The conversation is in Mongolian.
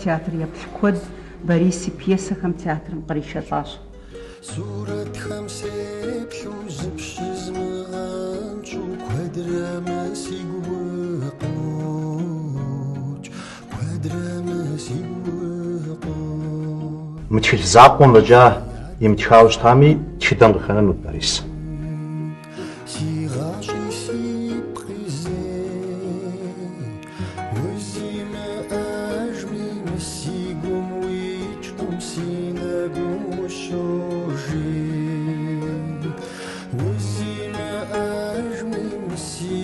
театр еплъ куэд Борис и пьесэхэм театрым къришэлӏащ. Суретхэм сеплъу зыпщызмыгъэнщӏу куэдрэмэ сигу къокӏ, куэдрэмэ сигу къокӏ. Мы тхылъ закъуэм фӏэкӏа имытхауэ щытами, тхыдэм къыхэнэнут Борис. Си гъащӏи си пкъизей, узимыӏэжми мы си гум уикӏкъым, си нэгум ущожей. Узимыӏэжми мы си